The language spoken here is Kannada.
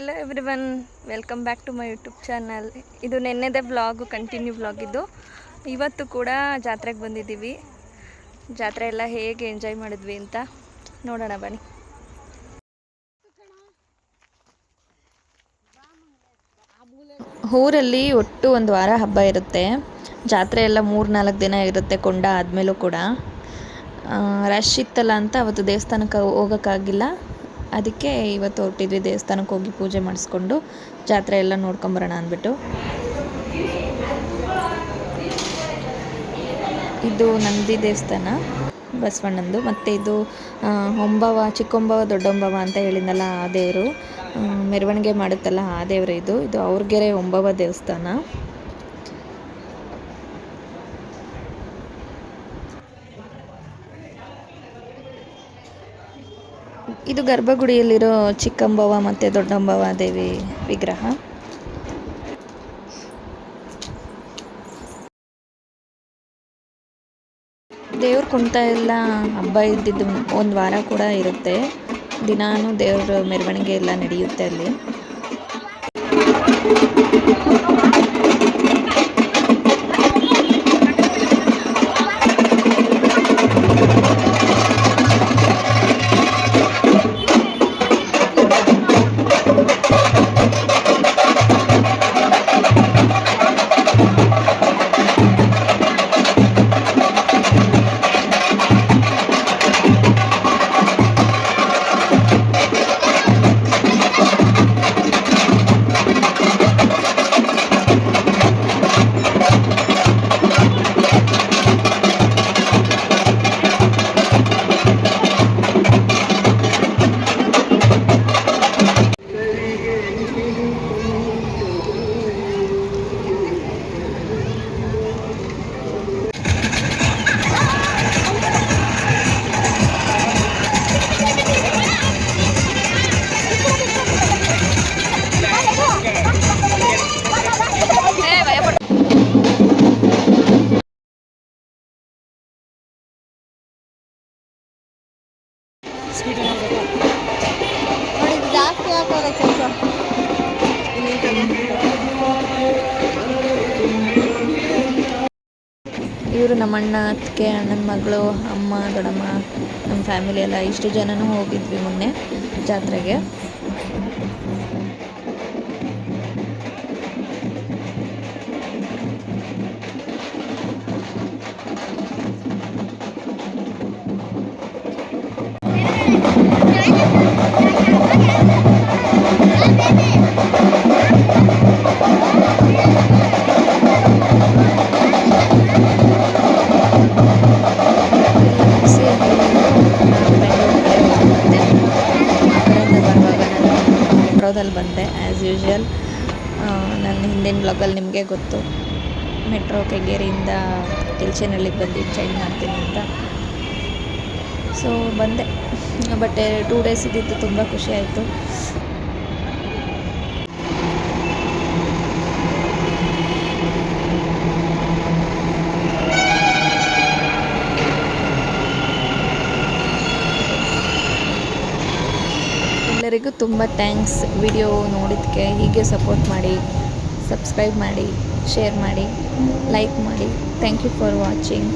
Hello everyone, welcome back to my YouTube channel. ಇದು ನೆನ್ನೆದೇ ವ್ಲಾಗು, ಕಂಟಿನ್ಯೂ ವ್ಲಾಗ್ ಇದು. ಇವತ್ತು ಕೂಡ ಜಾತ್ರೆಗೆ ಬಂದಿದ್ದೀವಿ. ಜಾತ್ರೆ ಎಲ್ಲ ಹೇಗೆ ಎಂಜಾಯ್ ಮಾಡಿದ್ವಿ ಅಂತ ನೋಡೋಣ ಬನ್ನಿ. ಊರಲ್ಲಿ ಒಟ್ಟು ಒಂದು ವಾರ ಹಬ್ಬ ಇರುತ್ತೆ. ಜಾತ್ರೆ ಎಲ್ಲ 3-4 ದಿನ ಇರುತ್ತೆ ಕೊಂಡ ಆದಮೇಲೂ ಕೂಡ. ರಶ್ ಇತ್ತಲ್ಲ ಅಂತ ಅವತ್ತು ದೇವಸ್ಥಾನಕ್ಕೆ ಹೋಗೋಕ್ಕಾಗಿಲ್ಲ. ಅದಕ್ಕೆ ಇವತ್ತು ಹೊರಟಿದ್ವಿ ದೇವಸ್ಥಾನಕ್ಕೆ ಹೋಗಿ ಪೂಜೆ ಮಾಡಿಸ್ಕೊಂಡು ಜಾತ್ರೆ ಎಲ್ಲ ನೋಡ್ಕೊಂಬರೋಣ ಅಂದ್ಬಿಟ್ಟು. ಇದು ನಂದಿ ದೇವಸ್ಥಾನ ಬಸವಣ್ಣಂದು. ಮತ್ತು ಇದು ಹೊಂಬವ, ಚಿಕ್ಕೊಂಬವ, ದೊಡ್ಡೊಂಬವ ಅಂತ ಹೇಳಿದ್ನಲ್ಲ ಆ ದೇವರು. ಮೆರವಣಿಗೆ ಮಾಡುತ್ತಲ್ಲ ಆ ದೇವರು ಇದು ಅವ್ರಗೆರೆ ಹೊಂಬವ ದೇವಸ್ಥಾನ. ಇದು ಗರ್ಭಗುಡಿಯಲ್ಲಿರೋ ಚಿಕ್ಕಂಬವ ಮತ್ತು ದೊಡ್ಡಂಬವ ದೇವಿ ವಿಗ್ರಹ. ದೇವ್ರ ಕುಣಿತ ಎಲ್ಲ ಹಬ್ಬ ಇದ್ದಿದ್ದು 1 ವಾರ ಕೂಡ ಇರುತ್ತೆ. ದಿನಾನೂ ದೇವ್ರ ಮೆರವಣಿಗೆ ಎಲ್ಲ ನಡೆಯುತ್ತೆ ಅಲ್ಲಿ. ಇವರು ನಮ್ಮ ಅಣ್ಣ, ಅತ್ತಿಗೆ, ಅಣ್ಣನ ಮಗಳು, ಅಮ್ಮ, ದೊಡ್ಡಮ್ಮ, ನಮ್ಮ ಫ್ಯಾಮಿಲಿ ಎಲ್ಲ ಇಷ್ಟು ಜನನೂ ಹೋಗಿದ್ವಿ ಮೊನ್ನೆ ಜಾತ್ರೆಗೆ. ಮೆಟ್ರೋದಲ್ಲಿ ಬಂದೆ ಆ್ಯಸ್ ಯೂಶ್ವಲ್. ನನ್ನ ಹಿಂದಿನ ಬ್ಲಾಗಲ್ಲಿ ನಿಮಗೆ ಗೊತ್ತು, ಮೆಟ್ರೋ ಕೆಂಗೇರಿಯಿಂದ ತಿಲ್ಚೇನಹಳ್ಳಿಗೆ ಬಂದು ಚೇಂಜ್ ಮಾಡ್ತೀನಿ ಅಂತ. ಸೊ ಬಂದೆ. ಬಟ್ 2 ಡೇಸ್ ಇದ್ದಿದ್ದು ತುಂಬ ಖುಷಿ ಆಯಿತು. ಎಲ್ಲರಿಗೂ ತುಂಬ ಥ್ಯಾಂಕ್ಸ್ ವಿಡಿಯೋ ನೋಡಿದ್ದಕ್ಕೆ. ಹೀಗೆ ಸಪೋರ್ಟ್ ಮಾಡಿ, ಸಬ್ಸ್ಕ್ರೈಬ್ ಮಾಡಿ, ಶೇರ್ ಮಾಡಿ, ಲೈಕ್ ಮಾಡಿ. Thank you for watching.